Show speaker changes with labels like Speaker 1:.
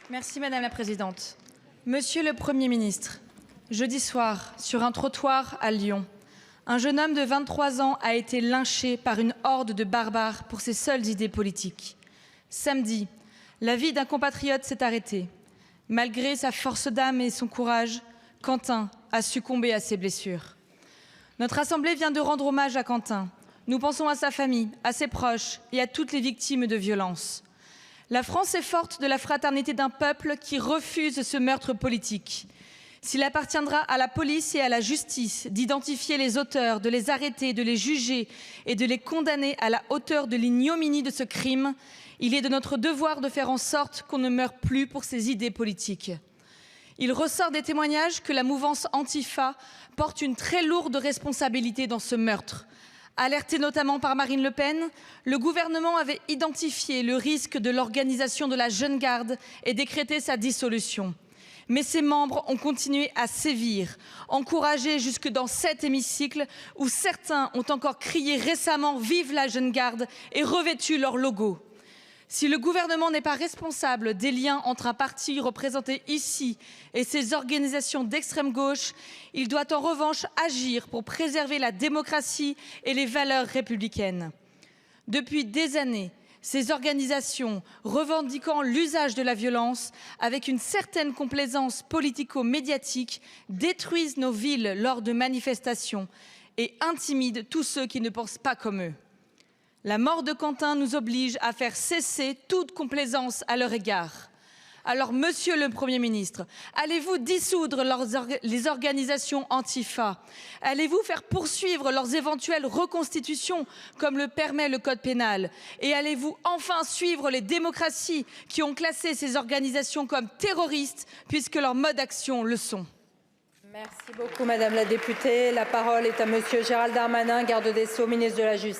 Speaker 1: Merci Madame la Présidente. Monsieur le Premier ministre, jeudi soir, sur un trottoir à Lyon, un jeune homme de 23 ans a été lynché par une horde de barbares pour ses seules idées politiques. Samedi, la vie d'un compatriote s'est arrêtée. Malgré sa force d'âme et son courage, Quentin a succombé à ses blessures. Notre Assemblée vient de rendre hommage à Quentin. Nous pensons à sa famille, à ses proches et à toutes les victimes de violences. La France est forte de la fraternité d'un peuple qui refuse ce meurtre politique. S'il appartiendra à la police et à la justice d'identifier les auteurs, de les arrêter, de les juger et de les condamner à la hauteur de l'ignominie de ce crime, il est de notre devoir de faire en sorte qu'on ne meure plus pour ses idées politiques. Il ressort des témoignages que la mouvance Antifa porte une très lourde responsabilité dans ce meurtre. Alerté notamment par Marine Le Pen, le gouvernement avait identifié le risque de l'organisation de la Jeune Garde et décrété sa dissolution. Mais ses membres ont continué à sévir, encouragés jusque dans cet hémicycle où certains ont encore crié récemment « Vive la Jeune Garde » et revêtu leur logo. Si le gouvernement n'est pas responsable des liens entre un parti représenté ici et ses organisations d'extrême gauche, il doit en revanche agir pour préserver la démocratie et les valeurs républicaines. Depuis des années, ces organisations revendiquant l'usage de la violence avec une certaine complaisance politico-médiatique détruisent nos villes lors de manifestations et intimident tous ceux qui ne pensent pas comme eux. La mort de Quentin nous oblige à faire cesser toute complaisance à leur égard. Alors, Monsieur le Premier ministre, allez-vous dissoudre les organisations Antifa? Allez-vous faire poursuivre leurs éventuelles reconstitutions, comme le permet le Code pénal? Et allez-vous enfin suivre les démocraties qui ont classé ces organisations comme terroristes, puisque leurs modes d'action le sont?
Speaker 2: Merci beaucoup, Madame la députée. La parole est à Monsieur Gérald Darmanin, garde des Sceaux, ministre de la Justice.